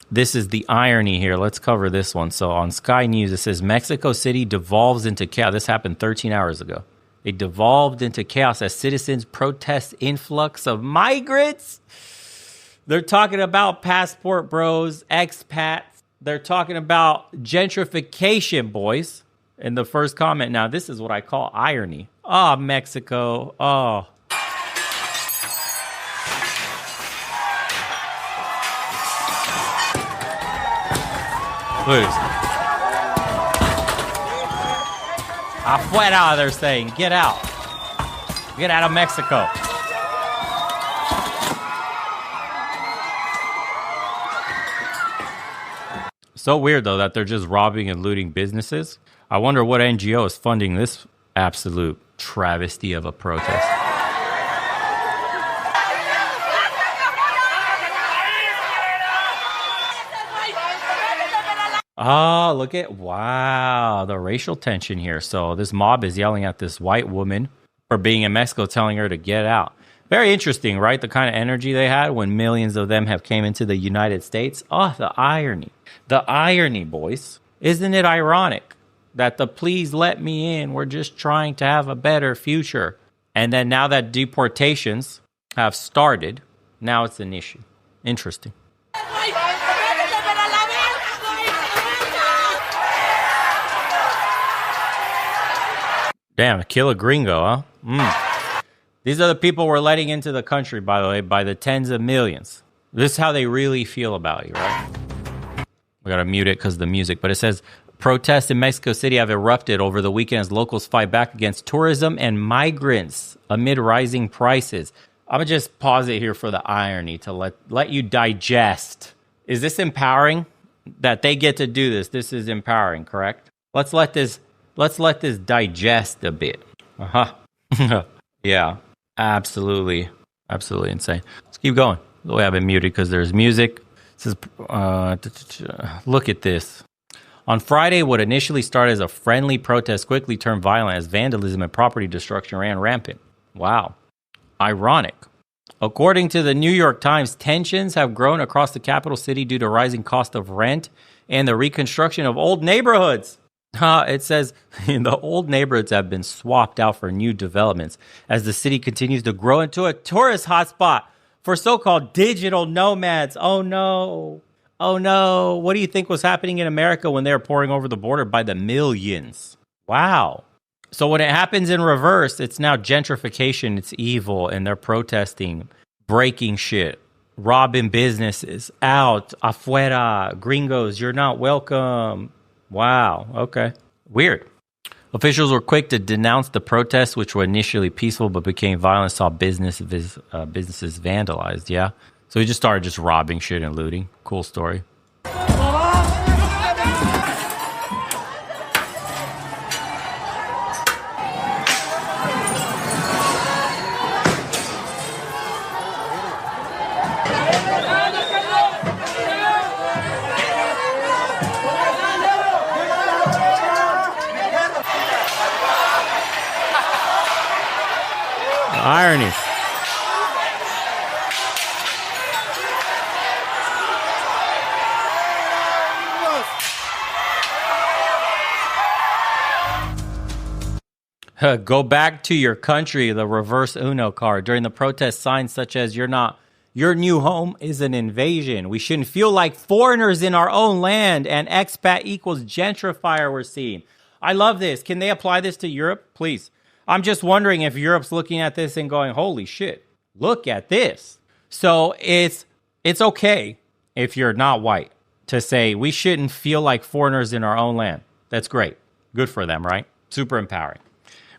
This is the irony here. Let's cover this one. So on Sky News, it says Mexico City devolves into chaos. This happened 13 hours ago. It devolved into chaos as citizens protest influx of migrants. They're talking about passport bros, expats. They're talking about gentrification, boys. In the first comment, now this is what I call irony. Oh, Mexico. Oh. Look at this. Afuera, they're saying. Get out. Get out of Mexico. So weird, though, that they're just robbing and looting businesses. I wonder what NGO is funding this absolute travesty of a protest. Oh, look at, wow, the racial tension here. So this mob is yelling at this white woman for being in Mexico, telling her to get out. Very interesting, right? The kind of energy they had when millions of them have came into the United States. Oh, the irony. The irony, boys. Isn't it ironic that the please let me in, we're just trying to have a better future. And then now that deportations have started, now it's an issue. Interesting. Damn, kill a gringo, huh? These are the people we're letting into the country, by the way, by the tens of millions. This is how they really feel about you, right? We gotta mute it because of the music. But it says, protests in Mexico City have erupted over the weekend as locals fight back against tourism and migrants amid rising prices. I'm gonna just pause it here for the irony to let you digest. Is this empowering? That they get to do this. This is empowering, correct? Let's let this digest a bit. Yeah, absolutely insane. Let's keep going. We have it muted because there's music. It says, look at this. On Friday, what initially started as a friendly protest quickly turned violent as vandalism and property destruction ran rampant. Wow. Ironic. According to the New York Times, tensions have grown across the capital city due to rising cost of rent and the reconstruction of old neighborhoods. It says the old neighborhoods have been swapped out for new developments as the city continues to grow into a tourist hotspot for so-called digital nomads. Oh no. Oh no. What do you think was happening in America when they were pouring over the border by the millions? Wow. So when it happens in reverse, it's now gentrification. It's evil, and they're protesting, breaking shit, robbing businesses, out, afuera, gringos, you're not welcome. Wow. Okay. Weird. Officials were quick to denounce the protests, which were initially peaceful but became violent, saw businesses vandalized. Yeah. So he just started robbing shit and looting. Cool story. Irony. Go back to your country, the reverse Uno card. During the protest, signs such as your new home is an invasion. We shouldn't feel like foreigners in our own land, and expat equals gentrifier we're seeing. I love this. Can they apply this to Europe? Please. I'm just wondering if Europe's looking at this and going, holy shit, look at this. So it's okay if you're not white to say we shouldn't feel like foreigners in our own land. That's great. Good for them, right? Super empowering.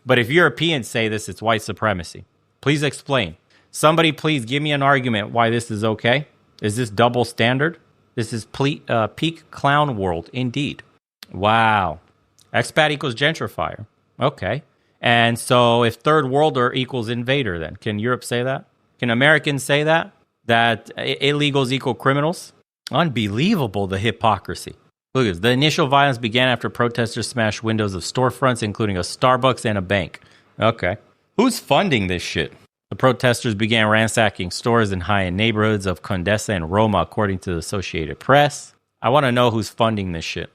But if Europeans say this, it's white supremacy. Please explain. Somebody please give me an argument why this is okay. Is this double standard? This is peak clown world indeed. Wow. Expat equals gentrifier. Okay. And so if third worlder equals invader, then can Europe say that? Can Americans say that? That illegals equal criminals? Unbelievable, the hypocrisy. Look at this. The initial violence began after protesters smashed windows of storefronts, including a Starbucks and a bank. Okay. Who's funding this shit? The protesters began ransacking stores in high-end neighborhoods of Condesa and Roma, according to the Associated Press. I want to know who's funding this shit.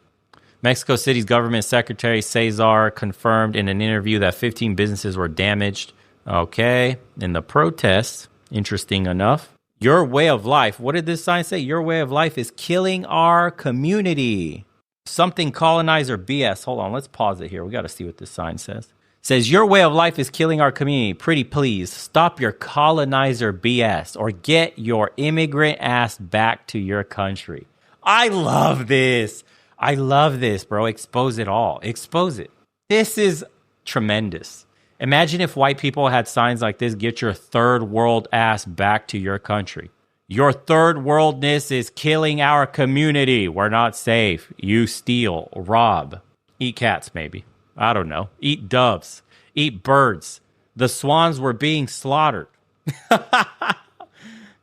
Mexico City's government secretary, Cesar, confirmed in an interview that 15 businesses were damaged. Okay. In the protests, interesting enough. Your way of life. What did this sign say? Your way of life is killing our community. Something colonizer BS. Hold on. Let's pause it here. We got to see what this sign says. It says, your way of life is killing our community. Pretty please, stop your colonizer BS or get your immigrant ass back to your country. I love this. I love this, bro. Expose it all. Expose it. This is tremendous. Imagine if white people had signs like this, get your third world ass back to your country. Your third worldness is killing our community. We're not safe. You steal, rob, eat cats maybe. I don't know. Eat doves, eat birds. The swans were being slaughtered.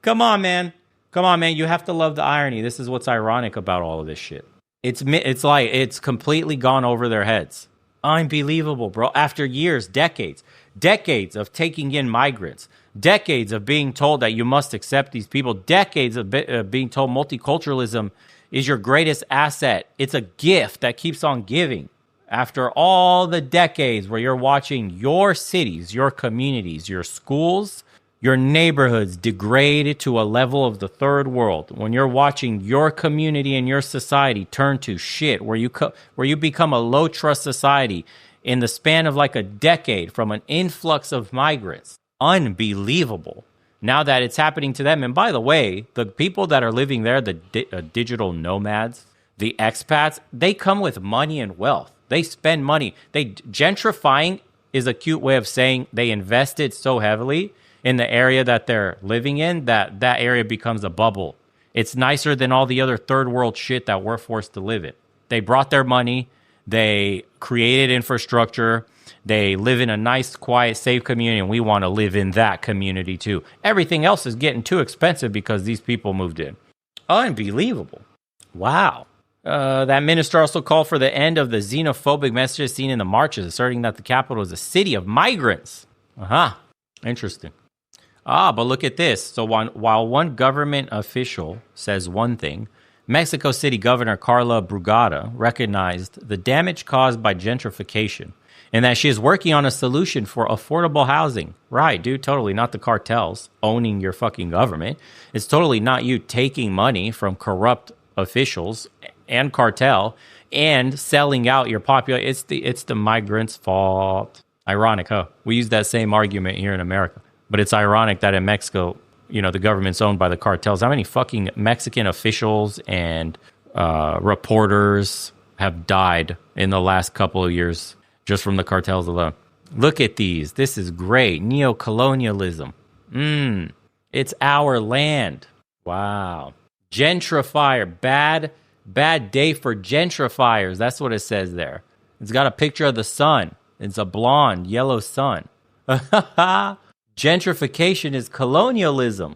Come on, man. Come on, man. You have to love the irony. This is what's ironic about all of this shit. It's like it's completely gone over their heads. Unbelievable, bro. After years, decades of taking in migrants, decades of being told that you must accept these people, decades of being told multiculturalism is your greatest asset. It's a gift that keeps on giving. After all the decades where you're watching your cities, your communities, your schools, your neighborhoods degrade to a level of the third world, when you're watching your community and your society turn to shit, where you become a low trust society in the span of like a decade from an influx of migrants, unbelievable. Now that it's happening to them, and by the way, the people that are living there, the digital nomads, the expats, they come with money and wealth. They spend money. Gentrifying is a cute way of saying they invested so heavily in the area that they're living in, that area becomes a bubble. It's nicer than all the other third world shit that we're forced to live in. They brought their money. They created infrastructure. They live in a nice, quiet, safe community, and we want to live in that community too. Everything else is getting too expensive because these people moved in. Unbelievable. Wow. That minister also called for the end of the xenophobic messages seen in the marches, asserting that the capital is a city of migrants. Interesting. But look at this. So while one government official says one thing, Mexico City Governor Carla Brugada recognized the damage caused by gentrification and that she is working on a solution for affordable housing. Right, dude, totally not the cartels owning your fucking government. It's totally not you taking money from corrupt officials and cartel and selling out your population. It's the migrants' fault. Ironic, huh? We use that same argument here in America. But it's ironic that in Mexico, the government's owned by the cartels. How many fucking Mexican officials and reporters have died in the last couple of years just from the cartels alone? Look at these. This is great. Neo-colonialism. It's our land. Wow. Gentrifier. Bad day for gentrifiers. That's what it says there. It's got a picture of the sun. It's a blonde, yellow sun. Gentrification is colonialism.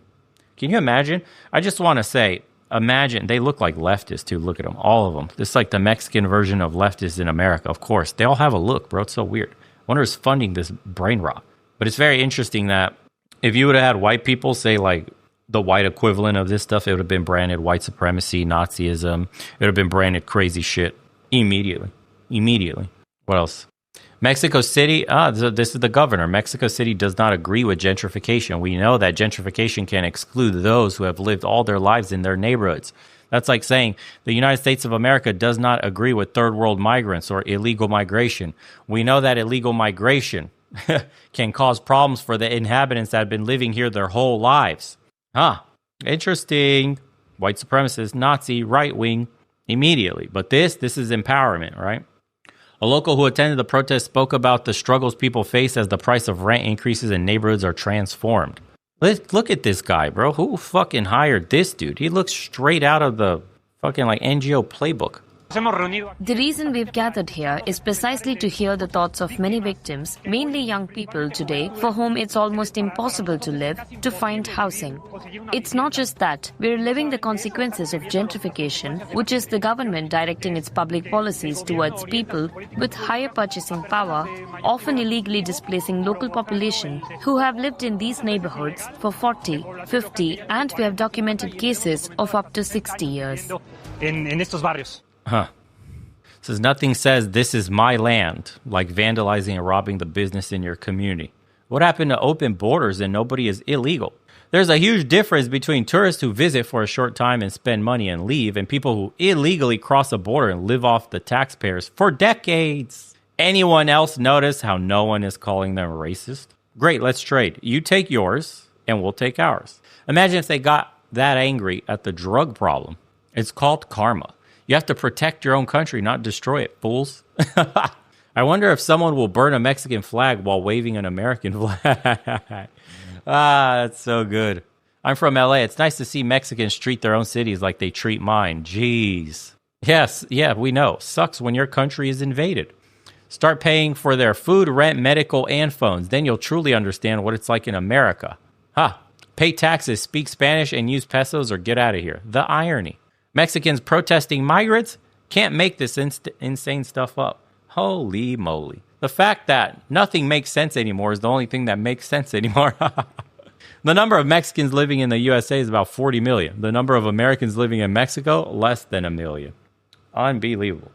Can you imagine? I just want to say, imagine. They look like leftists, too. Look at them. All of them. This is like the Mexican version of leftists in America, of course. They all have a look, bro. It's so weird. I wonder who's funding this brain rot. But it's very interesting that if you would have had white people say, like, the white equivalent of this stuff, it would have been branded white supremacy, Nazism. It would have been branded crazy shit immediately. What else? Mexico City, this is the governor. Mexico City does not agree with gentrification. We know that gentrification can exclude those who have lived all their lives in their neighborhoods. That's like saying the United States of America does not agree with third world migrants or illegal migration. We know that illegal migration can cause problems for the inhabitants that have been living here their whole lives. Interesting. White supremacist, Nazi, right wing, immediately. But this is empowerment, right? A local who attended the protest spoke about the struggles people face as the price of rent increases and neighborhoods are transformed. Let's look at this guy, bro. Who fucking hired this dude? He looks straight out of the fucking like NGO playbook. The reason we've gathered here is precisely to hear the thoughts of many victims, mainly young people today, for whom it's almost impossible to live, to find housing. It's not just that, we're living the consequences of gentrification, which is the government directing its public policies towards people with higher purchasing power, often illegally displacing local population who have lived in these neighborhoods for 40, 50, and we have documented cases of up to 60 years. Huh. Says nothing says this is my land, like vandalizing and robbing the business in your community. What happened to open borders and nobody is illegal? There's a huge difference between tourists who visit for a short time and spend money and leave, and people who illegally cross a border and live off the taxpayers for decades. Anyone else notice how no one is calling them racist? Great, let's trade. You take yours, and we'll take ours. Imagine if they got that angry at the drug problem. It's called karma. You have to protect your own country, not destroy it, fools. I wonder if someone will burn a Mexican flag while waving an American flag. That's so good. I'm from LA. It's nice to see Mexicans treat their own cities like they treat mine. Jeez. Yes, yeah, we know. Sucks when your country is invaded. Start paying for their food, rent, medical, and phones. Then you'll truly understand what it's like in America. Pay taxes, speak Spanish, and use pesos or get out of here. The irony. Mexicans protesting migrants can't make this insane stuff up. Holy moly. The fact that nothing makes sense anymore is the only thing that makes sense anymore. The number of Mexicans living in the USA is about 40 million. The number of Americans living in Mexico, less than 1 million. Unbelievable.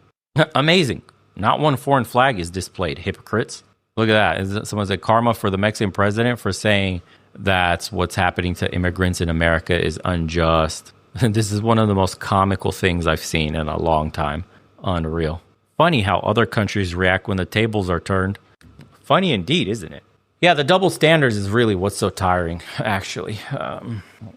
Amazing. Not one foreign flag is displayed, hypocrites. Look at that. Someone said karma for the Mexican president for saying that what's happening to immigrants in America is unjust. This is one of the most comical things I've seen in a long time. Unreal. Funny how other countries react when the tables are turned. Funny indeed, isn't it? Yeah, the double standards is really what's so tiring, actually.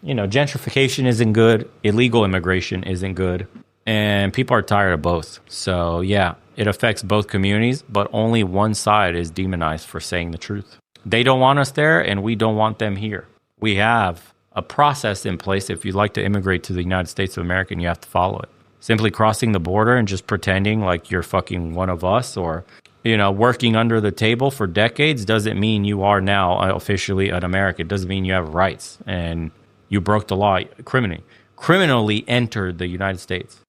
Gentrification isn't good. Illegal immigration isn't good. And people are tired of both. So, yeah, it affects both communities, but only one side is demonized for saying the truth. They don't want us there, and we don't want them here. We have a process in place. If you'd like to immigrate to the United States of America, and you have to follow it. Simply crossing the border and just pretending like you're fucking one of us or, working under the table for decades doesn't mean you are now officially an American. It doesn't mean you have rights and you broke the law criminally entered the United States.